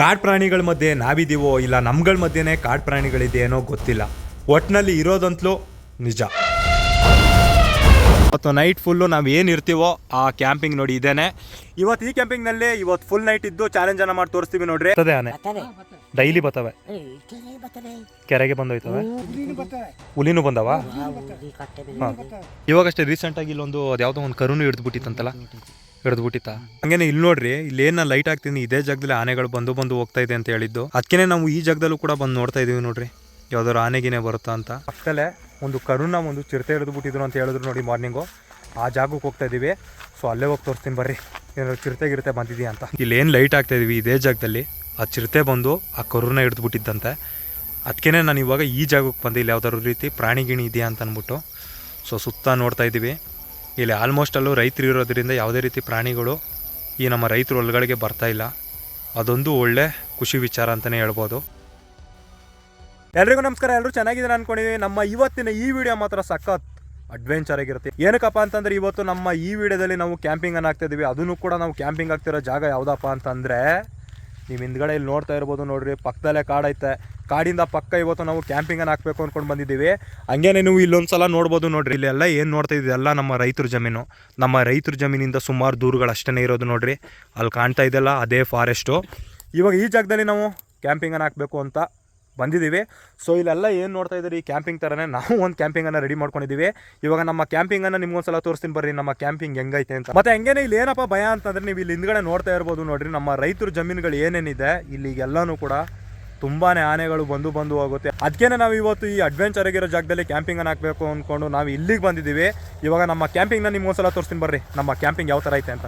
ಕಾಡು ಪ್ರಾಣಿಗಳ ಮಧ್ಯೆ ನಾವಿದ್ದೀವೋ ಇಲ್ಲ ನಮ್ಗಳ ಮಧ್ಯೆನೇ ಕಾಡು ಪ್ರಾಣಿಗಳಿದೆಯೇನೋ ಗೊತ್ತಿಲ್ಲ. ಒಟ್ಟಿನಲ್ಲಿ ಇರೋದಂತಲೂ ನಿಜ. ಇವತ್ತು ನೈಟ್ ಫುಲ್ಲು ನಾವು ಏನಿರ್ತೀವೋ ಆ ಕ್ಯಾಂಪಿಂಗ್ ನೋಡಿ ಇದೇನೆ. ಇವತ್ತು ಈ ಕ್ಯಾಂಪಿಂಗ್ನಲ್ಲಿ ಇವತ್ತು ಫುಲ್ ನೈಟ್ ಇದ್ದು ಚಾಲೆಂಜನ್ನು ಮಾಡಿ ತೋರಿಸ್ತೀವಿ ನೋಡ್ರಿ. ಆನೆ ಡೈಲಿ ಬರ್ತವೆ, ಕೆರೆಗೆ ಬಂದೋಯ್ತವೆ, ಹುಲಿನೂ ಬಂದವ. ಇವಾಗಷ್ಟೇ ರೀಸೆಂಟಾಗಿ ಇಲ್ಲೊಂದು ಯಾವುದೋ ಒಂದು ಕರುನು ಹಿಡಿದ್ಬಿಟ್ಟಿತ್ತಂತಲ್ಲ, ಹಿಡಿದ್ಬಿಟ್ಟಿತ್ತ. ಹಂಗೇನೆ ಇಲ್ಲಿ ನೋಡ್ರಿ, ಇಲ್ಲಿ ಏನ ಲೈಟ್ ಹಾಕ್ತೀನಿ ಇದೇ ಜಾಗದಲ್ಲಿ ಆನೆಗಳು ಬಂದು ಹೋಗ್ತಾ ಇದೆ ಅಂತ ಹೇಳಿದ್ದು. ಅದಕ್ಕೆ ನಾವು ಈ ಜಾಗದಲ್ಲೂ ಕೂಡ ಬಂದು ನೋಡ್ತಾ ಇದೀವಿ ನೋಡ್ರಿ, ಯಾವ್ದಾದ್ರು ಆನೆಗಿನೇ ಬರುತ್ತಾ ಅಂತ. ಪಕ್ಕದಲ್ಲೇ ಒಂದು ಕರುನ ಒಂದು ಚಿರತೆ ಹಿಡಿದ್ಬಿಟ್ಟಿದ್ರು ಅಂತ ಹೇಳಿದ್ರು ನೋಡಿ ಮಾರ್ನಿಂಗು. ಆ ಜಾಗಕ್ಕೆ ಹೋಗ್ತಾ ಇದೀವಿ. ಸೊ ಅಲ್ಲೇ ಹೋಗಿ ತೋರಿಸ್ತೀನಿ ಬರ್ರಿ, ಏನಾದ್ರು ಚಿರತೆ ಬಂದಿದೆಯಾ ಅಂತ. ಇಲ್ಲಿ ಏನು ಲೈಟ್ ಹಾಕ್ತಾ ಇದೀವಿ ಇದೇ ಜಾಗದಲ್ಲಿ ಆ ಚಿರತೆ ಬಂದು ಆ ಕರುನ ಹಿಡಿದ್ಬಿಟ್ಟಿದ್ದಂತೆ. ಅದಕ್ಕೆ ನಾನು ಇವಾಗ ಈ ಜಾಗಕ್ಕೆ ಬಂದು ಇಲ್ಲಿ ಯಾವ್ದಾದ್ರು ರೀತಿ ಪ್ರಾಣಿ ಗಿಣಿ ಇದೆಯಾ ಅಂತ ಅಂದ್ಬಿಟ್ಟು ಸೊ ಸುತ್ತ ನೋಡ್ತಾ ಇದ್ದೀವಿ. ಇಲ್ಲಿ ಆಲ್ಮೋಸ್ಟ್ ಅಲ್ಲೂ ರೈತರು ಇರೋದ್ರಿಂದ ಯಾವುದೇ ರೀತಿ ಪ್ರಾಣಿಗಳು ಈ ನಮ್ಮ ರೈತರು ಒಳಗಡೆಗೆ ಬರ್ತಾ ಇಲ್ಲ. ಅದೊಂದು ಒಳ್ಳೆ ಖುಷಿ ವಿಚಾರ ಅಂತಲೇ ಹೇಳ್ಬೋದು. ಎಲ್ರಿಗೂ ನಮಸ್ಕಾರ, ಎಲ್ಲರೂ ಚೆನ್ನಾಗಿದ್ದಾರೆ ಅನ್ಕೊಂಡಿದ್ದೀವಿ. ನಮ್ಮ ಇವತ್ತಿನ ಈ ವಿಡಿಯೋ ಮಾತ್ರ ಸಖತ್ ಅಡ್ವೆಂಚರ್ ಆಗಿರುತ್ತೆ. ಏನಕ್ಕಪ್ಪ ಅಂತಂದರೆ ಇವತ್ತು ನಮ್ಮ ಈ ವಿಡಿಯೋದಲ್ಲಿ ನಾವು ಕ್ಯಾಂಪಿಂಗನ್ನು ಆಗ್ತಾ ಇದ್ದೀವಿ. ಅದನ್ನು ಕೂಡ ನಾವು ಕ್ಯಾಂಪಿಂಗ್ ಆಗ್ತಿರೋ ಜಾಗ ಯಾವುದಪ್ಪ ಅಂತಂದರೆ ನೀವು ಹಿಂದ್ಗಡೆ ಇಲ್ಲಿ ನೋಡ್ತಾ ಇರ್ಬೋದು ನೋಡ್ರಿ, ಪಕ್ಕದಲ್ಲೇ ಕಾಡೈತೆ. ಕಾಡಿಂದ ಪಕ್ಕ ಇವತ್ತು ನಾವು ಕ್ಯಾಂಪಿಂಗನ್ನು ಹಾಕಬೇಕು ಅಂದ್ಕೊಂಡು ಬಂದಿದ್ದೀವಿ. ಹಂಗೇನೆ ನೀವು ಇಲ್ಲೊಂದು ಸಲ ನೋಡ್ಬೋದು ನೋಡ್ರಿ, ಇಲ್ಲೆಲ್ಲ ಏನು ನೋಡ್ತಾ ಇದ್ದೀವಿ ಎಲ್ಲ ನಮ್ಮ ರೈತರ ಜಮೀನು. ನಮ್ಮ ರೈತರ ಜಮೀನಿಂದ ಸುಮಾರು ದೂರಗಳು ಅಷ್ಟೇ ಇರೋದು ನೋಡ್ರಿ. ಅಲ್ಲಿ ಕಾಣ್ತಾ ಇದೆಯಲ್ಲ ಅದೇ ಫಾರೆಸ್ಟು. ಇವಾಗ ಈ ಜಾಗದಲ್ಲಿ ನಾವು ಕ್ಯಾಂಪಿಂಗನ್ನು ಹಾಕಬೇಕು ಅಂತ ಬಂದಿದ್ದೀವಿ. ಸೊ ಇಲ್ಲೆಲ್ಲ ಏನು ನೋಡ್ತಾ ಇದ್ದೀರಿ ಈ ಕ್ಯಾಂಪಿಂಗ್ ಥರನೇ ನಾವು ಒಂದು ಕ್ಯಾಂಪಿಂಗನ್ನು ರೆಡಿ ಮಾಡ್ಕೊಂಡಿದ್ದೀವಿ. ಇವಾಗ ನಮ್ಮ ಕ್ಯಾಂಪಿಂಗನ್ನು ನಿಮ್ಗೊಂದ್ಸಲ ತೋರಿಸ್ತೀನಿ ಬರ್ರಿ, ನಮ್ಮ ಕ್ಯಾಂಪಿಂಗ್ ಹೆಂಗೈತೆ ಅಂತ. ಮತ್ತೆ ಹೆಂಗೇನೆ ಇಲ್ಲಿ ಏನಪ್ಪ ಭಯ ಅಂತಂದರೆ ನೀವು ಇಲ್ಲಿ ಹಿಂದ್ಗಡೆ ನೋಡ್ತಾ ಇರ್ಬೋದು ನೋಡ್ರಿ, ನಮ್ಮ ರೈತರ ಜಮೀನುಗಳು ಏನೇನಿದೆ ಇಲ್ಲಿಗೆಲ್ಲನೂ ಕೂಡ ತುಂಬಾ ಆನೆಗಳು ಬಂದು ಹೋಗುತ್ತೆ. ಅದಕ್ಕೆ ನಾವು ಇವತ್ತು ಈ ಅಡ್ವೆಂಚರ್ ಆಗಿರೋ ಜಾಗದಲ್ಲಿ ಕ್ಯಾಂಪಿಂಗನ್ನು ಹಾಕಬೇಕು ಅಂದ್ಕೊಂಡು ನಾವು ಇಲ್ಲಿಗೆ ಬಂದಿದ್ದೀವಿ. ಇವಾಗ ನಮ್ಮ ಕ್ಯಾಂಪಿಂಗ್ನ ನಿಮ್ಗೊಂದ್ಸಲ ತೋರಿಸ್ತೀನಿ ಬರ್ರಿ, ನಮ್ಮ ಕ್ಯಾಂಪಿಂಗ್ ಯಾವ ಥರ ಐತೆ ಅಂತ.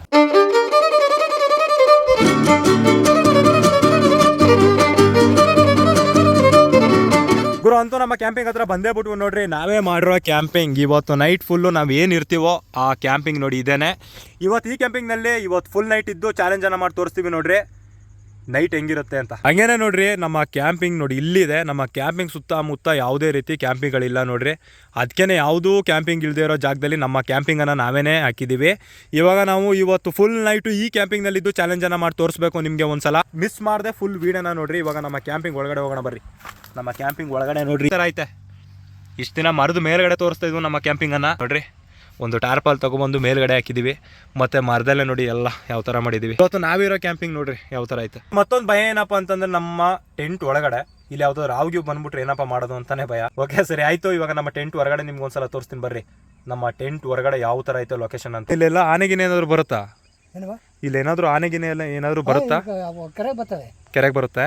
ಗುರು ಅಂತೂ ನಮ್ಮ ಕ್ಯಾಂಪಿಂಗ್ ಹತ್ರ ಬಂದೇ ಬಿಟ್ವು ನೋಡ್ರಿ. ನಾವೇ ಮಾಡಿರೋ ಕ್ಯಾಂಪಿಂಗ್ ಇವತ್ತು ನೈಟ್ ಫುಲ್ಲು ನಾವು ಏನಿರ್ತೀವೋ ಆ ಕ್ಯಾಂಪಿಂಗ್ ನೋಡಿ ಇದೇನೆ. ಇವತ್ತು ಈ ಕ್ಯಾಂಪಿಂಗ್ನಲ್ಲಿ ಇವತ್ತು ಫುಲ್ ನೈಟ್ ಇದ್ದು ಚಾಲೆಂಜನ್ನು ಮಾಡಿ ತೋರಿಸ್ತೀವಿ ನೋಡ್ರಿ ನೈಟ್ ಹೆಂಗಿರುತ್ತೆ ಅಂತ. ಹಂಗೇನೆ ನೋಡ್ರಿ ನಮ್ಮ ಕ್ಯಾಂಪಿಂಗ್ ನೋಡಿ ಇಲ್ಲಿದೆ. ನಮ್ಮ ಕ್ಯಾಂಪಿಂಗ್ ಸುತ್ತಮುತ್ತ ಯಾವುದೇ ರೀತಿ ಕ್ಯಾಂಪಿಂಗ್ಗಳಿಲ್ಲ ನೋಡ್ರಿ. ಅದಕ್ಕೇನೆ ಯಾವುದೂ ಕ್ಯಾಂಪಿಂಗ್ ಇಲ್ಲದೆ ಇರೋ ಜಾಗದಲ್ಲಿ ನಮ್ಮ ಕ್ಯಾಂಪಿಂಗನ್ನು ನಾವೇನೇ ಹಾಕಿದ್ದೀವಿ. ಇವಾಗ ನಾವು ಇವತ್ತು ಫುಲ್ ನೈಟು ಈ ಕ್ಯಾಂಪಿಂಗ್ನಲ್ಲಿದ್ದು ಚಾಲೆಂಜನ್ನು ಮಾಡಿ ತೋರಿಸ್ಬೇಕು ನಿಮಗೆ. ಒಂದ್ಸಲ ಮಿಸ್ ಮಾಡದೆ ಫುಲ್ ವೀಡಿಯೋನ ನೋಡ್ರಿ. ಇವಾಗ ನಮ್ಮ ಕ್ಯಾಂಪಿಂಗ್ ಒಳಗಡೆ ಹೋಗೋಣ ಬರ್ರಿ. ನಮ್ಮ ಕ್ಯಾಂಪಿಂಗ್ ಒಳಗಡೆ ನೋಡ್ರಿ ಈ ಥರ ಐತೆ. ಇಷ್ಟು ದಿನ ಮರದ ಮೇಲ್ಗಡೆ ತೋರಿಸ್ತಾ ಇದ್ವು ನಮ್ಮ ಕ್ಯಾಂಪಿಂಗನ್ನು ನೋಡ್ರಿ. ಒಂದು ಟಾರ್ಪಲ್ ತೊಗೊಬಂದು ಮೇಲ್ಗಡೆ ಹಾಕಿದ್ದೀವಿ. ಮತ್ತು ಮರದಲ್ಲೇ ನೋಡಿ ಎಲ್ಲ ಯಾವ ಥರ ಮಾಡಿದ್ದೀವಿ. ಇವತ್ತು ನಾವಿರೋ ಕ್ಯಾಂಪಿಂಗ್ ನೋಡ್ರಿ ಯಾವ ಥರ ಐತೆ. ಮತ್ತೊಂದು ಭಯ ಏನಪ್ಪ ಅಂತಂದ್ರೆ ನಮ್ಮ ಟೆಂಟ್ ಒಳಗಡೆ ಇಲ್ಲಿ ಯಾವುದೋ ರಾವ್ಗಿವ್ ಬಂದ್ಬಿಟ್ರೆ ಏನಪ್ಪ ಮಾಡೋದು ಅಂತಾನೆ ಭಯ. ಓಕೆ ಸರಿ ಆಯಿತು. ಇವಾಗ ನಮ್ಮ ಟೆಂಟ್ ಹೊರಗಡೆ ನಿಮ್ಗೆ ಒಂದ್ಸಲ ತೋರಿಸ್ತೀನಿ ಬರ್ರಿ, ನಮ್ಮ ಟೆಂಟ್ ಹೊರಗಡೆ ಯಾವ ಥರ ಐತೆ ಲೊಕೇಶನ್ ಅಂತ. ಇಲ್ಲೆಲ್ಲ ಆನೆಗಿನ ಏನಾದ್ರು ಬರುತ್ತಾ? ಇಲ್ಲಿ ಏನಾದರೂ ಆನೆಗಿನ ಎಲ್ಲ ಏನಾದರೂ ಬರುತ್ತಾ? ಕೆರೆಗೆ ಬರುತ್ತೆ.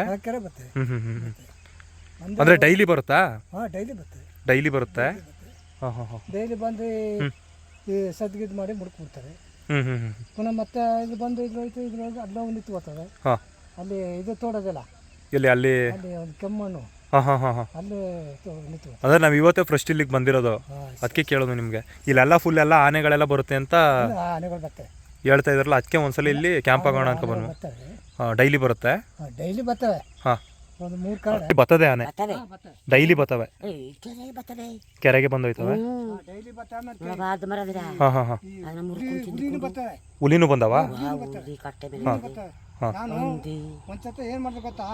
ಅಂದರೆ ಡೈಲಿ ಬರುತ್ತಾ? ಡೈಲಿ ಬರುತ್ತೆ. ಡೈಲಿ ಬಂದು ಈ ಸದ್ಗಿದ್ ಮಾಡಿ ಮುಡ್ಕೊಡ್ತಾರೆ. ಪುನಃ ಮತ್ತೆ ಇದು ಬಂದು ಇದ್ರೊಳಗೆ ಅಲ್ಲೋಗಿ ನಿಂತು ಬರ್ತದೆ. ಅಲ್ಲಿ ಇದು ತೋಡೋದಿಲ್ಲ, ಇಲ್ಲಿ ಅಲ್ಲಿ ಒಂದು ಕೆಮ್ಮಣ್ಣು ಅಲ್ಲಿ ನಿಂತು. ಅಂದ್ರೆ ನಾವು ಇವತ್ತೇ ಫಸ್ಟ್ ಇಲ್ಲಿಗೆ ಬಂದಿರೋದು, ಅದಕ್ಕೆ ಕೇಳೋದು ನಿಮಗೆ. ಇಲ್ಲೆಲ್ಲ ಫುಲ್ ಎಲ್ಲ ಆನೆಗಳೆಲ್ಲ ಬರುತ್ತೆ ಅಂತ ಆನೆಗಳು ಬರ್ತವೆ ಹೇಳ್ತಾ ಇದ್ರಲ್ಲ, ಅದಕ್ಕೆ ಒಂದ್ಸಲ ಇಲ್ಲಿ ಕ್ಯಾಂಪ್ ಆಗೋಣ ಅಂತ ಬಂದು. ಡೈಲಿ ಬರುತ್ತೆ. ಡೈಲಿ ಬರ್ತವೆ. ಒಂದು 3 ಕಡೆ ಬರ್ತದೆ ಆನೆ, ಡೈಲಿ ಬರ್ತವೆ. ಕೆರೆಗೆ ಬಂದೋಯ್ತವೆ. ಹುಲಿನೂ ಬಂದವ. ನಾನು ಒಂದ್ಸತ ಏನ್ ಮಾಡ್ದೆ ಗೊತ್ತಾ,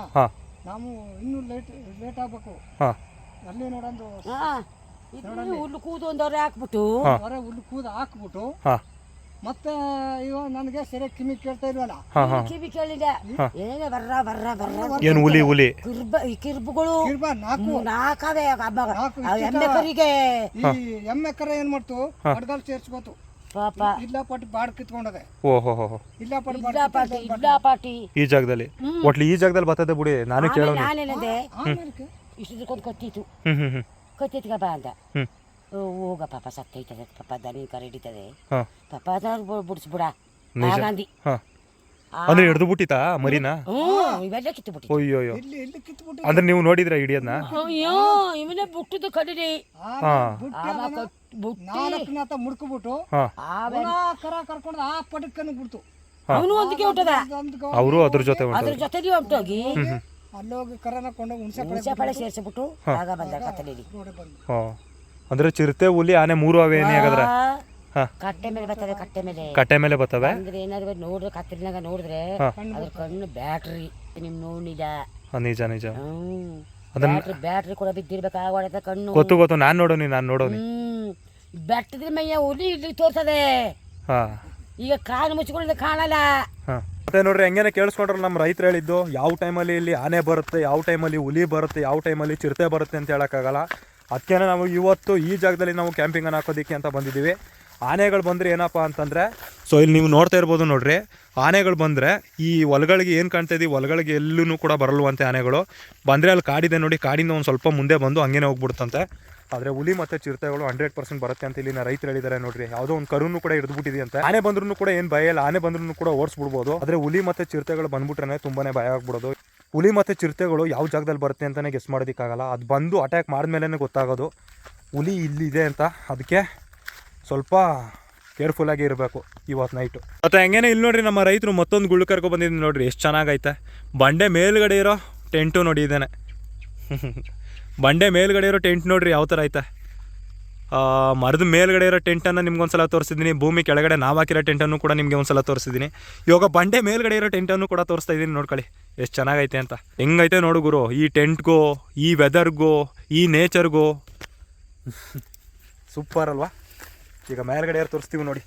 ನಾವು ಇನ್ನೂ ಲೇಟ್ ಆಗ್ಬೇಕು ಅಲ್ಲಿ ನೋಡೊಂದು ಹುಲ್ಲು ಕೂದು ಒಂದವ್ರೆ ಹಾಕ್ಬಿಟ್ಟು ಹುಲ್ಲು ಕೂದು ಹಾಕ್ಬಿಟ್ಟು ಮತ್ತೆ ಇವಾಗ ನನಗೆ ಸರಿಯಾಗಿ ಕಿವಿ ಕೇಳ್ತಾ ಇಲ್ವಲ್ಲ, ಕಿವಿ ಕೇಳಿಲ್ಲ ಏನೇ ಏನು ಹುಲಿ ಕಿರ್ಬುಗಳು ನಾಲ್ಕವೇ ಎಮ್ಮೆ ಕರಿಗೆ. ಈ ಎಮ್ಮೆ ಕರ ಏನ್ ಮಾಡ್ತು, ಅಡ್ಗಾಲ್ ಸೇರ್ಸ್ಕೋತು ಪಾಪ. ಇಲ್ಲ ಪಟ್ಟು ಬಾಡ್ ಕಿತ್ಕೊಂಡದೆ. ಇಲ್ಲ ಪಾಟಿ ಈ ಜಾಗದಲ್ಲಿ ಒಟ್ಲಿ ಈ ಜಾಗದಲ್ಲಿ ಬರ್ತದೆ ಬಿಡಿ. ನಾನು ಕೇಳೋಣ, ಇಷ್ಟೊಂದು ಕತ್ತಿತ್ತು ಕತ್ತಿತ್ಕ ಬಾ ಅಂತ. ಹೋಗ ಪಾಪ ಸತ್ತೈತದೆ, ಪಾಪ ದನಿ ಕರ ಹಿಡಿತದೆ, ಪಾಪ ಬಿಡಿಸ್ಬಿಡ ಗಾಂಧಿ ಅಂದ್ರೆ ಹಿಡಿದು ಬಿಟ್ಟಿತಾ ಮರಿನಾ? ಇವೆಲ್ಲ ಕಿತ್ತು ಬಿಟ್ಟು. ಅಯ್ಯೋ ಅಂದ್ರೆ ನೀವು ನೋಡಿದ್ರ ಹಿಡಿಯೋದ್ನ? ಅಯ್ಯೋ ಇವನೇ ಬುಟ್ಟದು ಕಡಿರಿ ಮುಡ್ಕೊಬಿಟ್ಟು ಕರ ಕರ್ಕೊಂಡು ಆ ಪಟಕ್ಕನ್ನು ಬಿಡ್ತು. ಅವನು ಒಂದಕ್ಕೆ ಹೊಟ್ಟದ, ಅವರು ಅದ್ರ ಜೊತೆಲಿ ಹೊಂಟೋಗಿ ಅಲ್ಲೋಗಿ ಕರನ ಕೊಂಡೋಗಿ ಹುಣಸೆ ಪಳೆ ಸೇರಿಸ್ಬಿಟ್ಟು ಆಗ ಬಂದ ಕತ್ತಲಿ. ಅಂದ್ರೆ ಚಿರತೆ ಹುಲಿ ಆನೆ ಮೂರು ಅವೇ ಹಾಗಾದ್ರೆ ಕಟ್ಟೆ ಮೇಲೆ ಬರ್ತವೆ. ಕಟ್ಟೆ ಮೇಲೆ ಬರ್ತವೆ ಅಂದ್ರೆ ಏನಾದ್ರು ನೋಡ್ರೆ ಕತ್ತಲಿನಾಗ ನೋಡಿದ್ರೆ ಅದ್ರ ಕಣ್ಣು ಬ್ಯಾಟ್ರಿ ಮತ್ತೆ ನಿಮ್ ನೋಡ್ಲಿಲ್ಲ. ನಿಜ ನಿಜ. ಅದನ್ನ ಬ್ಯಾಟ್ರಿ ಕೂಡ ಬಿದ್ದಿರ್ಬೇಕಾಗ ಕಣ್ಣು. ಗೊತ್ತು ನಾನು ನೋಡೋನಿ. ಬೆಟ್ಟದ ಮೈಯ ಹುಲಿ ಇಲ್ಲಿ ತೋರ್ಸದೆ. ಈಗ ಕಾಲು ಮುಚ್ಕೊಳ್ಳದೆ ಕಾಣಲ್ಲ. ಮತ್ತೆ ನೋಡ್ರಿ ಹೆಂಗೇನೆ ಕೇಳಿಸ್ಕೊಂಡ್ರೆ ನಮ್ಮ ರೈತರು ಹೇಳಿದ್ದು ಯಾವ ಟೈಮಲ್ಲಿ ಇಲ್ಲಿ ಆನೆ ಬರುತ್ತೆ, ಯಾವ ಟೈಮಲ್ಲಿ ಹುಲಿ ಬರುತ್ತೆ, ಯಾವ ಟೈಮಲ್ಲಿ ಚಿರತೆ ಬರುತ್ತೆ ಅಂತ ಹೇಳೋಕ್ಕಾಗಲ್ಲ. ಅದಕ್ಕೆ ನಾವು ಇವತ್ತು ಈ ಜಾಗದಲ್ಲಿ ನಾವು ಕ್ಯಾಂಪಿಂಗನ್ನು ಹಾಕೋದಕ್ಕೆ ಅಂತ ಬಂದಿದ್ದೀವಿ. ಆನೆಗಳು ಬಂದರೆ ಏನಪ್ಪ ಅಂತಂದರೆ, ಸೊ ಇಲ್ಲಿ ನೀವು ನೋಡ್ತಾ ಇರ್ಬೋದು ನೋಡ್ರಿ, ಆನೆಗಳು ಬಂದರೆ ಈ ಹೊಲಗಳಿಗೆ ಏನು ಕಾಣ್ತಾ ಇದೀವಿ, ಹೊಲಗಳಿಗೆ ಎಲ್ಲೂ ಕೂಡ ಬರಲ್ವಂತೆ ಆನೆಗಳು. ಬಂದರೆ ಅಲ್ಲಿ ಕಾಡಿದೆ ನೋಡಿ, ಕಾಡಿಂದ ಒಂದು ಸ್ವಲ್ಪ ಮುಂದೆ ಬಂದು ಹಂಗೇನೆ ಹೋಗ್ಬಿಡುತ್ತಂತೆ. ಆದರೆ ಹುಲಿ ಮತ್ತು ಚಿರತೆಗಳು 100% ಬರುತ್ತೆ ಅಂತ ಇಲ್ಲಿನ ರೈತರು ಹೇಳಿದ್ದಾರೆ ನೋಡ್ರಿ. ಯಾವುದೋ ಒಂದು ಕರುನು ಕೂಡ ಹಿಡಿದ್ಬಿಟ್ಟಿದೆಯಂತೆ. ಆನೆ ಬಂದ್ರೂ ಕೂಡ ಏನು ಭಯ ಇಲ್ಲ, ಆನೆ ಬಂದ್ರೂ ಕೂಡ ಓಡಿಸ್ಬಿಡ್ಬೋದು. ಆದರೆ ಹುಲಿ ಮತ್ತು ಚಿರತೆಗಳು ಬಂದ್ಬಿಟ್ರೆ ತುಂಬಾ ಭಯ ಆಗ್ಬಿಡೋದು. ಹುಲಿ ಮತ್ತು ಚಿರತೆಗಳು ಯಾವ ಜಾಗದಲ್ಲಿ ಬರುತ್ತೆ ಅಂತಲೇ ಗೆಸ್ ಮಾಡೋದಕ್ಕಾಗಲ್ಲ. ಅದು ಬಂದು ಅಟ್ಯಾಕ್ ಮಾಡಿದ್ಮೇಲೆ ಗೊತ್ತಾಗೋದು ಹುಲಿ ಇಲ್ಲಿದೆ ಅಂತ. ಅದಕ್ಕೆ ಸ್ವಲ್ಪ ಕೇರ್ಫುಲ್ಲಾಗಿ ಇರಬೇಕು ಇವತ್ತು ನೈಟು. ಮತ್ತು ಹೆಂಗೇನೆ ಇಲ್ಲಿ ನೋಡ್ರಿ, ನಮ್ಮ ರೈತರು ಮತ್ತೊಂದು ಗುಳ್ಳು ಕರ್ಕೊ ಬಂದಿದ್ದೀನಿ ನೋಡ್ರಿ, ಎಷ್ಟು ಚೆನ್ನಾಗೈತೆ. ಬಂಡೆ ಮೇಲ್ಗಡೆ ಇರೋ ಟೆಂಟು ನೋಡಿ ಇದ್ದೇನೆ. ಬಂಡೆ ಮೇಲ್ಗಡೆ ಇರೋ ಟೆಂಟ್ ನೋಡ್ರಿ ಯಾವ ಥರ ಐತೆ. ಮರದ ಮೇಲ್ಗಡೆ ಇರೋ ಟೆಂಟನ್ನು ನಿಮ್ಗೊಂದ್ಸಲ ತೋರಿಸಿದ್ದೀನಿ. ಭೂಮಿ ಕೆಳಗಡೆ ನಾವು ಹಾಕಿರೋ ಟೆಂಟನ್ನು ಕೂಡ ನಿಮಗೆ ಒಂದ್ಸಲ ತೋರಿಸಿದ್ದೀನಿ. ಇವಾಗ ಬಂಡೆ ಮೇಲ್ಗಡೆ ಇರೋ ಟೆಂಟನ್ನು ಕೂಡ ತೋರಿಸ್ತಾ ಇದ್ದೀನಿ. ನೋಡ್ಕೊಳ್ಳಿ ಎಷ್ಟು ಚೆನ್ನಾಗೈತೆ ಅಂತ. ಹೆಂಗೈತೆ ನೋಡು ಗುರು, ಈ ಟೆಂಟ್ಗೂ, ಈ ವೆದರ್ಗೂ, ಈ ನೇಚರ್ಗೂ ಸೂಪರ್ ಅಲ್ವಾ. ಈಗ ಮೇಲ್ಗಡೆ ಯಾರು ತೋರಿಸ್ತೀವಿ ನೋಡಿ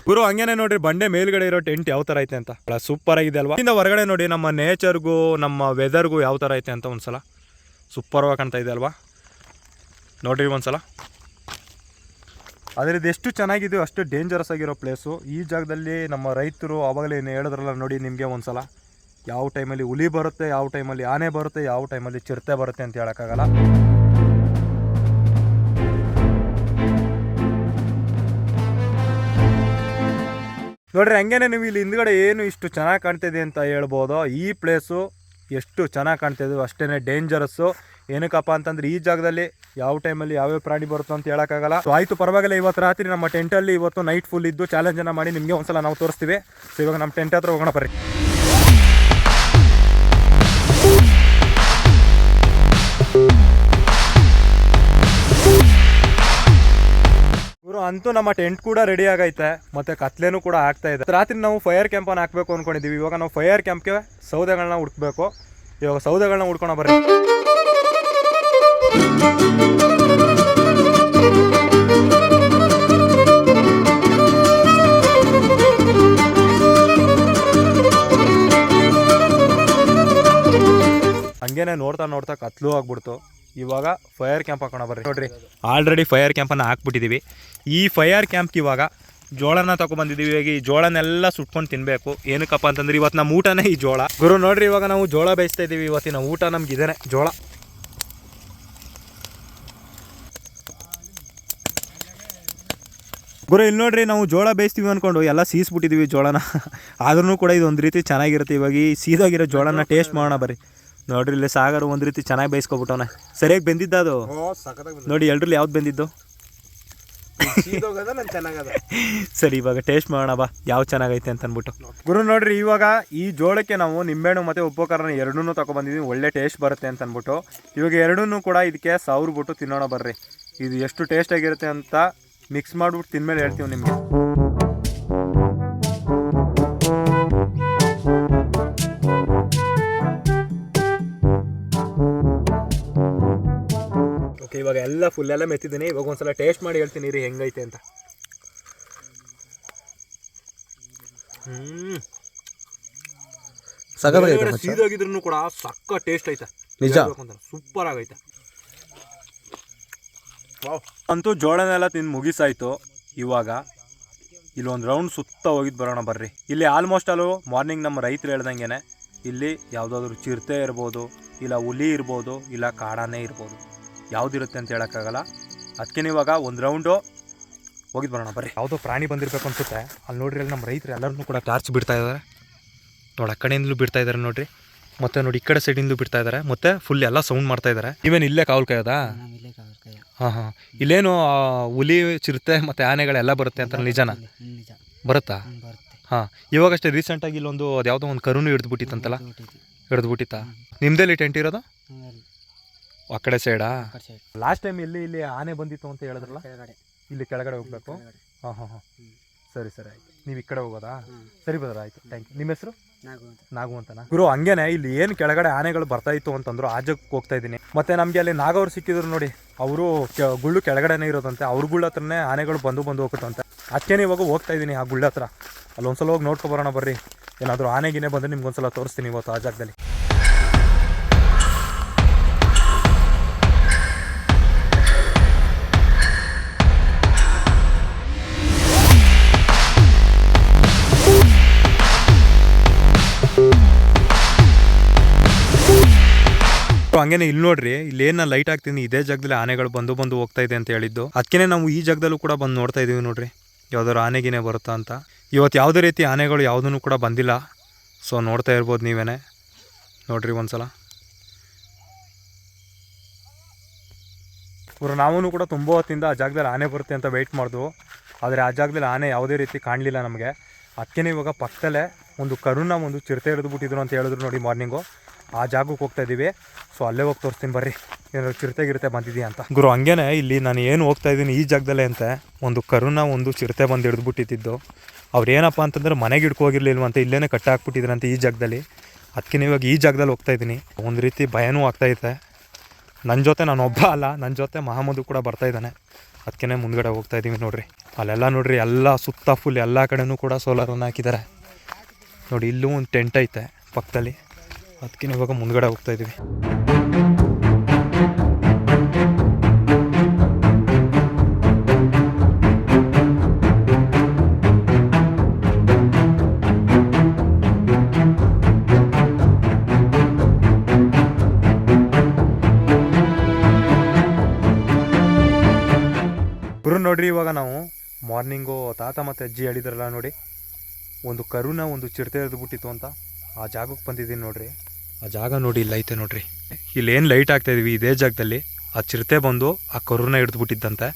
ಗುರು. ಹಂಗೇನೆ ನೋಡ್ರಿ, ಬಂಡೆ ಮೇಲ್ಗಡೆ ಇರೋ ಟೆಂಟ್ ಯಾವ ಥರ ಐತೆ ಅಂತ ಸೂಪರ್ ಆಗಿದೆ ಅಲ್ವಾ. ಇಂದ ಹೊರಗಡೆ ನೋಡಿ ನಮ್ಮ ನೇಚರ್ಗೂ ನಮ್ಮ ವೆದರ್ಗೂ ಯಾವ ಥರ ಐತೆ ಅಂತ ಒಂದ್ಸಲ ಸೂಪರ್ವಾಗಿ ಕಾಣ್ತಾ ಇದೆ ಅಲ್ವಾ. ನೋಡ್ರಿ ಒಂದ್ಸಲ. ಆದರೆ ಇದು ಎಷ್ಟು ಚೆನ್ನಾಗಿದೆಯೋ ಅಷ್ಟು ಡೇಂಜರಸ್ ಆಗಿರೋ ಪ್ಲೇಸು. ಈ ಜಾಗದಲ್ಲಿ ನಮ್ಮ ರೈತರು ಆವಾಗಲೇ ಏನು ಹೇಳಿದ್ರಲ್ಲ ನೋಡಿ ನಿಮಗೆ ಒಂದ್ಸಲ, ಯಾವ ಟೈಮಲ್ಲಿ ಹುಲಿ ಬರುತ್ತೆ, ಯಾವ ಟೈಮಲ್ಲಿ ಆನೆ ಬರುತ್ತೆ, ಯಾವ ಟೈಮಲ್ಲಿ ಚಿರತೆ ಬರುತ್ತೆ ಅಂತ ಹೇಳೋಕ್ಕಾಗಲ್ಲ. ನೋಡ್ರಿ ಹಂಗೇನೆ ನೀವು ಇಲ್ಲಿ ಹಿಂದ್ಗಡೆ ಏನು ಇಷ್ಟು ಚೆನ್ನಾಗಿ ಕಾಣ್ತಿದೆ ಅಂತ ಹೇಳ್ಬೋದು. ಈ ಪ್ಲೇಸು ಎಷ್ಟು ಚೆನ್ನಾಗಿ ಕಾಣ್ತಿದ್ವು ಅಷ್ಟೇ ಡೇಂಜರಸ್ಸು. ಏನಕ್ಕಪ್ಪ ಅಂತಂದ್ರೆ ಈ ಜಾಗದಲ್ಲಿ ಯಾವ ಟೈಮಲ್ಲಿ ಯಾವ್ಯಾವ ಪ್ರಾಣಿ ಬರುತ್ತೋ ಅಂತ ಹೇಳೋಕ್ಕಾಗಲ್ಲ. ಸೊ ಆಯಿತು, ಪರವಾಗಿಲ್ಲ. ಇವತ್ತು ರಾತ್ರಿ ನಮ್ಮ ಟೆಂಟಲ್ಲಿ ಇವತ್ತು ನೈಟ್ ಫುಲ್ ಇದ್ದು ಚಾಲೆಂಜನ್ನು ಮಾಡಿ ನಿಮಗೆ ಒಂದ್ಸಲ ನಾವು ತೋರಿಸ್ತೀವಿ. ಸೊ ಇವಾಗ ನಮ್ಮ ಟೆಂಟ್ ಹತ್ರ ಹೋಗೋಣ ಬರ್ರಿ. ಅಂತೂ ನಮ್ಮ ಟೆಂಟ್ ಕೂಡ ರೆಡಿ ಆಗೈತೆ, ಮತ್ತೆ ಕತ್ಲೇನು ಕೂಡ ಆಗ್ತಾ ಇದೆ. ರಾತ್ರಿ ನಾವು ಫೈರ್ ಕ್ಯಾಂಪನ್ನು ಹಾಕಬೇಕು ಅಂದ್ಕೊಂಡಿದ್ದೀವಿ. ಇವಾಗ ನಾವು ಫೈರ್ ಕ್ಯಾಂಪ್ಗೆ ಸೌದೆಗಳನ್ನ ಹುಡ್ಕಬೇಕು. ಇವಾಗ ಸೌದೆಗಳನ್ನ ಹುಡ್ಕೊಣ ಬರ್ರಿ. ಹಂಗೇನೆ ನೋಡ್ತಾ ನೋಡ್ತಾ ಕತ್ಲು ಆಗ್ಬಿಡ್ತು. ಇವಾಗ ಫೈರ್ ಕ್ಯಾಂಪ್ ಹಾಕೋಣ ಬರ್ರಿ. ನೋಡ್ರಿ ಆಲ್ರೆಡಿ ಫೈರ್ ಕ್ಯಾಂಪನ್ನು ಹಾಕ್ಬಿಟ್ಟಿದ್ದೀವಿ. ಈ ಫೈರ್ ಕ್ಯಾಂಪ್ಗೆ ಇವಾಗ ಜೋಳನ ತಗೊಬಂದಿದ್ದೀವಿ. ಇವಾಗ ಈ ಜೋಳನೆಲ್ಲ ಸುಟ್ಕೊಂಡು ತಿನ್ನಬೇಕು. ಏನಕ್ಕಪ್ಪ ಅಂತಂದ್ರೆ ಇವತ್ತು ನಮ್ಮ ಊಟನೇ ಈ ಜೋಳ. ಗುರು ನೋಡ್ರಿ, ಇವಾಗ ನಾವು ಜೋಳ ಬೇಯಿಸ್ತಾ ಇದ್ದೀವಿ. ಇವತ್ತಿನ ಊಟ ನಮ್ಗೆ ಇದೇನೆ ಜೋಳ. ಗುರು ಇಲ್ಲಿ ನೋಡ್ರಿ, ನಾವು ಜೋಳ ಬೇಯಿಸ್ತೀವಿ ಅಂದ್ಕೊಂಡು ಎಲ್ಲ ಸೀಸ್ಬಿಟ್ಟಿದ್ದೀವಿ ಜೋಳನ. ಆದ್ರೂ ಕೂಡ ಇದು ಒಂದು ರೀತಿ ಚೆನ್ನಾಗಿರುತ್ತೆ. ಇವಾಗ ಈ ಸೀದಾಗಿರೋ ಜೋಳನ ಟೇಸ್ಟ್ ಮಾಡೋಣ ಬರ್ರಿ. ನೋಡ್ರಿ ಇಲ್ಲಿ ಸಾಗರ ಒಂದು ರೀತಿ ಚೆನ್ನಾಗಿ ಬೇಯಿಸ್ಕೊಬಿಟ್ಟವನೆ. ಸರಿಯಾಗಿ ಬೆಂದಿದ್ದ ಅದು ನೋಡಿ. ಎಲ್ರಲ್ಲಿ ಯಾವ್ದು ಬೆಂದಿದ್ದು? ಸರಿ, ಇವಾಗ ಟೇಸ್ಟ್ ಮಾಡೋಣ ಬಾ ಯಾವ ಚೆನ್ನಾಗೈತೆ ಅಂತ ಅಂದ್ಬಿಟ್ಟು. ಗುರು ನೋಡ್ರಿ, ಇವಾಗ ಈ ಜೋಳಕ್ಕೆ ನಾವು ನಿಂಬೆಹಣ್ಣು ಮತ್ತು ಉಪ್ಪು ಖಾರನ ಎರಡನ್ನೂ ತಗೊಬಂದಿದ್ದೀವಿ. ಒಳ್ಳೆ ಟೇಸ್ಟ್ ಬರುತ್ತೆ ಅಂತ ಅಂದ್ಬಿಟ್ಟು ಇವಾಗ ಎರಡನ್ನೂ ಕೂಡ ಇದಕ್ಕೆ ಸವರ್ಬಿಟ್ಟು ತಿನ್ನೋಣ ಬರ್ರಿ. ಇದು ಎಷ್ಟು ಟೇಸ್ಟ್ ಆಗಿರುತ್ತೆ ಅಂತ ಮಿಕ್ಸ್ ಮಾಡ್ಬಿಟ್ಟು ತಿನ್ಮೇಲೆ ಹೇಳ್ತೀವಿ ನಿಮಗೆ. ಓಕೆ, ಇವಾಗ ಎಲ್ಲ ಫುಲ್ ಎಲ್ಲ ಮೆತ್ತಿದ್ದೀನಿ. ಇವಾಗ ಒಂದ್ಸಲ ಟೇಸ್ಟ್ ಮಾಡಿ ಹೇಳ್ತೀನಿ ರೀ ಹೆಂಗೈತೆ ಅಂತ. ಸೀದಾಗಿದ್ರು ಕೂಡ ಸಕ್ಕ ಟೇಸ್ಟ್ ಐತೆ, ನಿಜ ಸೂಪರ್ ಆಗೈತೆ. ಅಂತೂ ಜೋಳನೆಲ್ಲ ತಿಂದು ಮುಗಿಸಾಯ್ತು. ಇವಾಗ ಇಲ್ಲೊಂದು ರೌಂಡ್ ಸುತ್ತ ಹೋಗಿದ್ದು ಬರೋಣ ಬರ್ರಿ. ಇಲ್ಲಿ ಆಲ್ಮೋಸ್ಟ್ ಅಲ್ಲೂ ಮಾರ್ನಿಂಗ್ ನಮ್ಮ ರೈತರು ಹೇಳ್ದಂಗೆ ಇಲ್ಲಿ ಯಾವುದಾದ್ರೂ ಚಿರತೆ ಇರ್ಬೋದು, ಇಲ್ಲ ಹುಲಿ ಇರ್ಬೋದು, ಇಲ್ಲ ಕಾಡಾನೆ ಇರ್ಬೋದು, ಯಾವುದಿರುತ್ತೆ ಅಂತ ಹೇಳೋಕ್ಕಾಗಲ್ಲ. ಅದಕ್ಕೆ ಇವಾಗ ಒಂದು ರೌಂಡು ಹೋಗಿದ್ದು ಬರೋಣ ಬರ್ರಿ. ಯಾವುದೋ ಪ್ರಾಣಿ ಬಂದಿರಬೇಕು ಅನ್ಸುತ್ತೆ. ಅಲ್ಲಿ ನೋಡ್ರಿ, ಅಲ್ಲಿ ನಮ್ಮ ರೈತರು ಎಲ್ಲರನ್ನೂ ಕೂಡ ಟಾರ್ಚ್ ಬಿಡ್ತಾ ಇದ್ದಾರೆ ನೋಡಿ. ಆ ಕಡೆಯಿಂದಲೂ ಬಿಡ್ತಾ ಇದ್ದಾರೆ ನೋಡ್ರಿ, ಮತ್ತೆ ನೋಡಿ ಈ ಕಡೆ ಸೈಡಿಂದಲೂ ಬಿಡ್ತಾ ಇದ್ದಾರೆ, ಮತ್ತೆ ಫುಲ್ ಎಲ್ಲ ಸೌಂಡ್ ಮಾಡ್ತಾ ಇದ್ದಾರೆ. ಇವೇನು ಇಲ್ಲೇ ಕಾವಲು ಕಾಯೋದಾ? ಹಾಂ, ಇಲ್ಲೇನು ಹುಲಿ, ಚಿರತೆ ಮತ್ತು ಆನೆಗಳೆಲ್ಲ ಬರುತ್ತೆ ಅಂತ ನಿಜನಾ? ಬರುತ್ತಾ? ಹಾಂ, ಇವಾಗಷ್ಟೇ ರೀಸೆಂಟಾಗಿ ಇಲ್ಲೊಂದು ಅದು ಯಾವುದೋ ಒಂದು ಕರುನು ಹಿಡಿದ್ಬಿಟ್ಟಿತ್ತಂತಲ್ಲ, ಹಿಡಿದ್ಬಿಟ್ಟಿತ್ತಾ? ನಿಮ್ಮದಲ್ಲಿ ಟೆಂಟ್ ಇರೋದು ಆ ಕಡೆ ಸೈಡಾ? ಲಾಸ್ಟ್ ಟೈಮ್ ಇಲ್ಲಿ ಆನೆ ಬಂದಿತ್ತು ಅಂತ ಹೇಳಿದ್ರಲ್ಲ, ಇಲ್ಲಿ ಕೆಳಗಡೆ ಹೋಗ್ಬೇಕು. ಹಾಂ, ಸರಿ ಆಯ್ತು. ನೀವು ಈ ಕಡೆ ಹೋಗೋದಾ? ಸರಿ ಬರೋದಾ? ಆಯಿತು, ಥ್ಯಾಂಕ್ ಯು. ನಿಮ್ಮ ಹೆಸರು? ನಾಗು ಅಂತನಾ ಗುರು? ಹಂಗೇನೆ ಇಲ್ಲಿ ಏನು ಕೆಳಗಡೆ ಆನೆಗಳು ಬರ್ತಾ ಇತ್ತು ಅಂತಂದ್ರು ಆ ಜಾಗಕ್ಕೆ ಹೋಗ್ತಾ ಇದ್ದೀನಿ. ಮತ್ತೆ ನಮಗೆ ಅಲ್ಲಿ ನಾಗವ್ರು ಸಿಕ್ಕಿದ್ರು ನೋಡಿ, ಅವರು ಗುಳ್ಳು ಕೆಳಗಡೆನೇ ಇರೋದಂತೆ, ಅವ್ರ ಗುಳ್ಳ ಹತ್ರನೇ ಆನೆಗಳು ಬಂದು ಹೋಗುತ್ತಂತೆ. ಅದಕ್ಕೇನೆ ಇವಾಗ ಹೋಗ್ತಾ ಇದ್ದೀನಿ ಆ ಗುಳ್ಳ ಹತ್ರ. ಅಲ್ಲೊಂದ್ಸಲ ಹೋಗಿ ನೋಡ್ಕೊಬರೋಣ ಬರ್ರಿ. ಏನಾದರೂ ಆನೆಗಿನೇ ಬಂದರೆ ನಿಮ್ಗೊಂದ್ಸಲ ತೋರಿಸ್ತೀನಿ ಇವತ್ತು ಆ ಜಾಗದಲ್ಲಿ. ಹಂಗೇನೆ ಇಲ್ಲಿ ನೋಡ್ರಿ, ಇಲ್ಲಿ ಏನು ಲೈಟ್ ಹಾಕ್ತೀನಿ ಇದೇ ಜಾಗದಲ್ಲಿ ಆನೆಗಳು ಬಂದು ಹೋಗ್ತಾ ಇದೆ ಅಂತ ಹೇಳಿದ್ದು. ಅದಕ್ಕೇನೆ ನಾವು ಈ ಜಾಗದಲ್ಲೂ ಕೂಡ ಬಂದು ನೋಡ್ತಾ ಇದೀವಿ ನೋಡ್ರಿ, ಯಾವ್ದಾದ್ರು ಆನೆಗಿನೇ ಬರುತ್ತಾ ಅಂತ. ಇವತ್ತು ಯಾವುದೇ ರೀತಿ ಆನೆಗಳು ಯಾವುದೂ ಕೂಡ ಬಂದಿಲ್ಲ. ಸೊ ನೋಡ್ತಾ ಇರ್ಬೋದು ನೀವೇನೆ ನೋಡ್ರಿ ಒಂದ್ಸಲ. ನಾವು ಕೂಡ ತುಂಬ ಹೊತ್ತಿಂದ ಆ ಜಾಗದಲ್ಲಿ ಆನೆ ಬರುತ್ತೆ ಅಂತ ವೆಯ್ಟ್ ಮಾಡಿದ್ವು. ಆದರೆ ಆ ಜಾಗದಲ್ಲಿ ಆನೆ ಯಾವುದೇ ರೀತಿ ಕಾಣಲಿಲ್ಲ ನಮಗೆ. ಅದಕ್ಕೇನೆ ಇವಾಗ ಪಕ್ಕದಲ್ಲೇ ಒಂದು ಕರುನ ಒಂದು ಚಿರತೆ ಹಿಡಿದ್ಬಿಟ್ಟಿದ್ರು ಅಂತ ಹೇಳಿದ್ರು ನೋಡಿ ಮಾರ್ನಿಂಗು. ಆ ಜಾಗಕ್ಕೆ ಹೋಗ್ತಾ ಇದ್ದೀವಿ. ಸೊ ಅಲ್ಲೇ ಹೋಗಿ ತೋರಿಸ್ತೀನಿ ಬರ್ರಿ, ಏನಾದ್ರು ಚಿರತೆ ಬಂದಿದೆಯಾ ಅಂತ. ಗುರು ಹಂಗೇನೆ ಇಲ್ಲಿ ನಾನು ಏನು ಹೋಗ್ತಾ ಇದ್ದೀನಿ ಈ ಜಾಗದಲ್ಲೇ ಅಂತ ಒಂದು ಕರುನ ಒಂದು ಚಿರತೆ ಬಂದು ಹಿಡಿದ್ಬಿಟ್ಟಿದ್ದು. ಅವ್ರು ಏನಪ್ಪ ಅಂತಂದ್ರೆ ಮನೆಗೆ ಹಿಡ್ಕೋಗಿರ್ಲಿಲ್ವಂತೆ, ಇಲ್ಲೇ ಕಟ್ಟ ಹಾಕ್ಬಿಟ್ಟಿದ್ರಂತೆ ಈ ಜಾಗದಲ್ಲಿ. ಅದಕ್ಕೆ ಇವಾಗ ಈ ಜಾಗದಲ್ಲಿ ಹೋಗ್ತಾ ಇದ್ದೀನಿ. ಒಂದು ರೀತಿ ಭಯನೂ ಆಗ್ತಾಯಿದೆ. ನನ್ನ ಜೊತೆ ನಾನು ಒಬ್ಬ ಅಲ್ಲ, ನನ್ನ ಜೊತೆ ಮಹಮ್ಮದು ಕೂಡ ಬರ್ತಾಯಿದ್ದಾನೆ. ಅದಕ್ಕೆ ಮುಂದ್ಗಡೆ ಹೋಗ್ತಾ ಇದ್ದೀವಿ ನೋಡ್ರಿ. ಅಲ್ಲೆಲ್ಲ ನೋಡ್ರಿ, ಎಲ್ಲ ಸುತ್ತ ಫುಲ್ ಎಲ್ಲ ಕಡೆನೂ ಕೂಡ ಸೋಲಾರನ್ನು ಹಾಕಿದ್ದಾರೆ ನೋಡಿ. ಇಲ್ಲೂ ಒಂದು ಟೆಂಟ್ ಐತೆ ಪಕ್ಕದಲ್ಲಿ. ಅದಕ್ಕೆ ಇವಾಗ ಮುಂದ್ಗಡೆ ಹೋಗ್ತಾ ಇದ್ದೀವಿ. ಗುರು ನೋಡ್ರಿ, ಇವಾಗ ನಾವು ಮಾರ್ನಿಂಗು ತಾತ ಮತ್ತು ಅಜ್ಜಿ ಹೇಳಿದ್ರಲ್ಲ ನೋಡಿ, ಒಂದು ಕರುನ ಒಂದು ಚಿರತೆ ಹಿಡಿದ್ಬಿಟ್ಟಿತ್ತು ಅಂತ ಆ ಜಾಗಕ್ಕೆ ಬಂದಿದ್ದೀನಿ ನೋಡ್ರಿ. ಆ ಜಾಗ ನೋಡಿ ಇಲ್ಲ ಐತೆ ನೋಡ್ರಿ. ಇಲ್ಲೇನು ಲೈಟ್ ಆಗ್ತಾಯಿದ್ವಿ ಇದೇ ಜಾಗದಲ್ಲಿ ಆ ಚಿರತೆ ಬಂದು ಆ ಕರುನ ಹಿಡಿದ್ಬಿಟ್ಟಿದ್ದಂತೆ.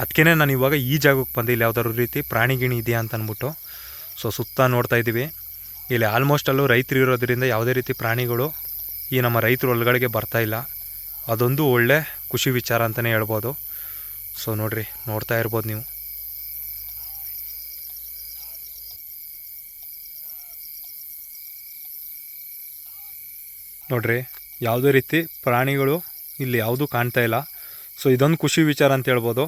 ಅದಕ್ಕೇ ನಾನು ಇವಾಗ ಈ ಜಾಗಕ್ಕೆ ಬಂದೆ. ಇಲ್ಲಿ ಯಾವ್ದಾದ್ರು ರೀತಿ ಪ್ರಾಣಿ ಗಿಣಿ ಇದೆಯಾ ಅಂತ ಅಂದ್ಬಿಟ್ಟು ಸೊ ಸುತ್ತ ನೋಡ್ತಾ ಇದ್ದೀವಿ. ಇಲ್ಲಿ ಆಲ್ಮೋಸ್ಟ್ ಅಲ್ಲೂ ರೈತರು ಇರೋದ್ರಿಂದ ಯಾವುದೇ ರೀತಿ ಪ್ರಾಣಿಗಳು ಈ ನಮ್ಮ ರೈತರು ಒಳಗಡೆಗೆ ಬರ್ತಾ ಇಲ್ಲ. ಅದೊಂದು ಒಳ್ಳೆ ಖುಷಿ ವಿಚಾರ ಅಂತಲೇ ಹೇಳ್ಬೋದು. ಸೊ ನೋಡ್ರಿ, ನೋಡ್ತಾ ಇರ್ಬೋದು ನೀವು. ನೋಡ್ರಿ, ಯಾವುದೇ ರೀತಿ ಪ್ರಾಣಿಗಳು ಇಲ್ಲಿ ಯಾವುದೂ ಕಾಣ್ತಾ ಇಲ್ಲ. ಸೊ ಇದೊಂದು ಖುಷಿ ವಿಚಾರ ಅಂತ ಹೇಳ್ಬೋದು.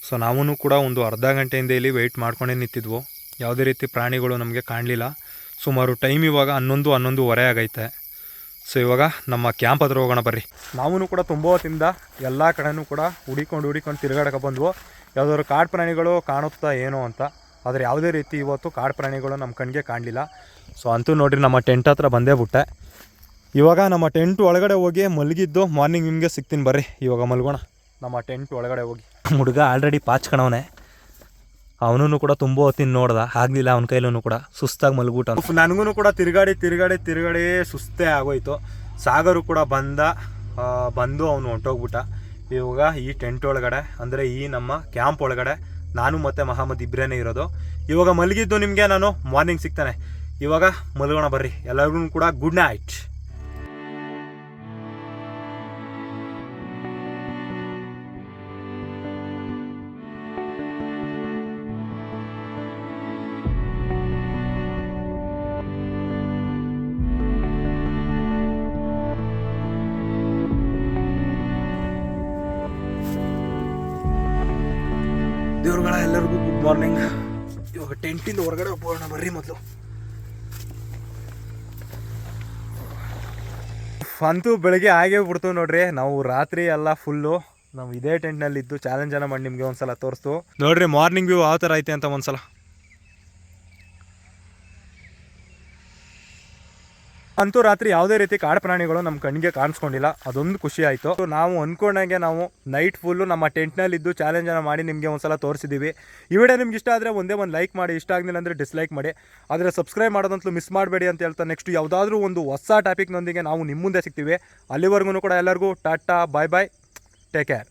ಸೊ ನಾವೂ ಕೂಡ ಒಂದು ಅರ್ಧ ಗಂಟೆಯಿಂದ ಇಲ್ಲಿ ವೆಯ್ಟ್ ಮಾಡ್ಕೊಂಡೇ ನಿಂತಿದ್ವು. ಯಾವುದೇ ರೀತಿ ಪ್ರಾಣಿಗಳು ನಮಗೆ ಕಾಣಲಿಲ್ಲ. ಸುಮಾರು ಟೈಮ್ ಇವಾಗ 11:30 ಆಗೈತೆ. ಸೊ ಇವಾಗ ನಮ್ಮ ಕ್ಯಾಂಪ್ ಹತ್ರ ಹೋಗೋಣ ಬರ್ರಿ. ನಾವೂ ಕೂಡ ತುಂಬ ಹೊತ್ತಿಂದ ಎಲ್ಲ ಕಡೆನೂ ಕೂಡ ಹುಡಿಕೊಂಡು ತಿರುಗಾಡಕ್ಕೆ ಬಂದ್ವು. ಯಾವುದಾದ್ರು ಕಾಡು ಪ್ರಾಣಿಗಳು ಕಾಣುತ್ತಾ ಏನೋ ಅಂತ. ಆದರೆ ಯಾವುದೇ ರೀತಿ ಇವತ್ತು ಕಾಡು ಪ್ರಾಣಿಗಳು ನಮ್ಮ ಕಣ್ಣಿಗೆ ಕಾಣಲಿಲ್ಲ. ಸೊ ಅಂತೂ ನೋಡಿರಿ, ನಮ್ಮ ಟೆಂಟ್ ಹತ್ರ ಬಂದೇ ಬಿಟ್ಟೆ. ಇವಾಗ ನಮ್ಮ ಟೆಂಟ್ ಒಳಗಡೆ ಹೋಗಿ ಮಲಗಿದ್ದು ಮಾರ್ನಿಂಗ್ ನಿಮಗೆ ಸಿಗ್ತೀನಿ ಬರ್ರಿ. ಇವಾಗ ಮಲ್ಗೋಣ ನಮ್ಮ ಟೆಂಟ್ ಒಳಗಡೆ ಹೋಗಿ. ಹುಡುಗ ಆಲ್ರೆಡಿ ಪಾಚ್ಕಣವನೆ. ಅವನೂ ಕೂಡ ತುಂಬ ಹೊತ್ತಿನ ನೋಡ್ದ, ಆಗಲಿಲ್ಲ ಅವನ ಕೈಲೂ ಕೂಡ ಸುಸ್ತಾಗಿ ಮಲಗ್ಬಿಟ್ಟು. ನನಗೂ ಕೂಡ ತಿರುಗಾಡಿ ಸುಸ್ತೇ ಆಗೋಯ್ತು. ಸಾಗರು ಕೂಡ ಬಂದು ಅವನು ಹೊಂಟೋಗ್ಬಿಟ್ಟ. ಇವಾಗ ಈ ಟೆಂಟ್ ಒಳಗಡೆ ಅಂದರೆ ಈ ನಮ್ಮ ಕ್ಯಾಂಪ್ ಒಳಗಡೆ ನಾನು ಮತ್ತು ಮಹಮ್ಮದ್ ಇಬ್ಬರೇ ಇರೋದು. ಇವಾಗ ಮಲಗಿದ್ದು ನಿಮಗೆ ನಾನು ಮಾರ್ನಿಂಗ್ ಸಿಗ್ತಾನೆ. ಇವಾಗ ಮಲಗೋಣ ಬರ್ರಿ. ಎಲ್ಲರಿಗೂ ಕೂಡ ಗುಡ್ ನೈಟ್. ದೇವ್ರುಗಳ ಎಲ್ಲರಿಗೂ ಗುಡ್ ಮಾರ್ನಿಂಗ್. ಇವಾಗ ಟೆಂಟಿಂದ ಹೊರಗಡೆ ಹೋಗೋಣ ಬರ್ರಿ. ಮೊದಲು ಅಂತೂ ಬೆಳಗ್ಗೆ ಆಗೇ ಬಿಡ್ತು ನೋಡ್ರಿ. ನಾವು ರಾತ್ರಿ ಎಲ್ಲ ಫುಲ್ಲು ನಾವು ಇದೇ ಟೆಂಟ್ನಲ್ಲಿ ಇದ್ದು ಚಾಲೆಂಜನ್ನು ಮಾಡಿ ನಿಮಗೆ ಒಂದ್ಸಲ ತೋರಿಸ್ತು ನೋಡ್ರಿ. ಮಾರ್ನಿಂಗ್ ವ್ಯೂ ಯಾವ ಥರ ಐತೆ ಅಂತ ಒಂದ್ಸಲ. ಅಂತೂ ರಾತ್ರಿ ಯಾವುದೇ ರೀತಿ ಕಾಡು ಪ್ರಾಣಿಗಳು ನಮ್ಮ ಕಣ್ಣಿಗೆ ಕಾಣಿಸ್ಕೊಂಡಿಲ್ಲ. ಅದೊಂದು ಖುಷಿ ಆಯಿತು. ನಾವು ಅಂದ್ಕೊಂಡಂಗೆ ನಾವು ನೈಟ್ ಫುಲ್ಲು ನಮ್ಮ ಟೆಂಟ್ನಲ್ಲಿದ್ದು ಚಾಲೆಂಜನ್ನು ಮಾಡಿ ನಿಮಗೆ ಒಂದ್ಸಲ ತೋರಿಸಿದ್ದೀವಿ. ಈ ವಿಡಿಯೋ ನಿಮ್ಗೆ ಇಷ್ಟ ಆದರೆ ಒಂದೇ ಒಂದು ಲೈಕ್ ಮಾಡಿ, ಇಷ್ಟ ಆಗಲಿಲ್ಲ ಅಂದರೆ ಡಿಸ್ಲೈಕ್ ಮಾಡಿ. ಆದರೆ ಸಬ್ಸ್ಕ್ರೈಬ್ ಮಾಡೋದಂತೂ ಮಿಸ್ ಮಾಡಬೇಡಿ ಅಂತ ಹೇಳ್ತಾ ನೆಕ್ಸ್ಟ್ ಯಾವುದಾದ್ರೂ ಒಂದು ಹೊಸ ಟಾಪಿಕ್ನೊಂದಿಗೆ ನಾವು ನಿಮ್ಮ ಮುಂದೆ ಸಿಗ್ತೀವಿ. ಅಲ್ಲಿವರೆಗೂ ಕೂಡ ಎಲ್ಲರಿಗೂ ಟಾಟಾ, ಬಾಯ್ ಬಾಯ್, ಟೇಕ್ ಕೇರ್.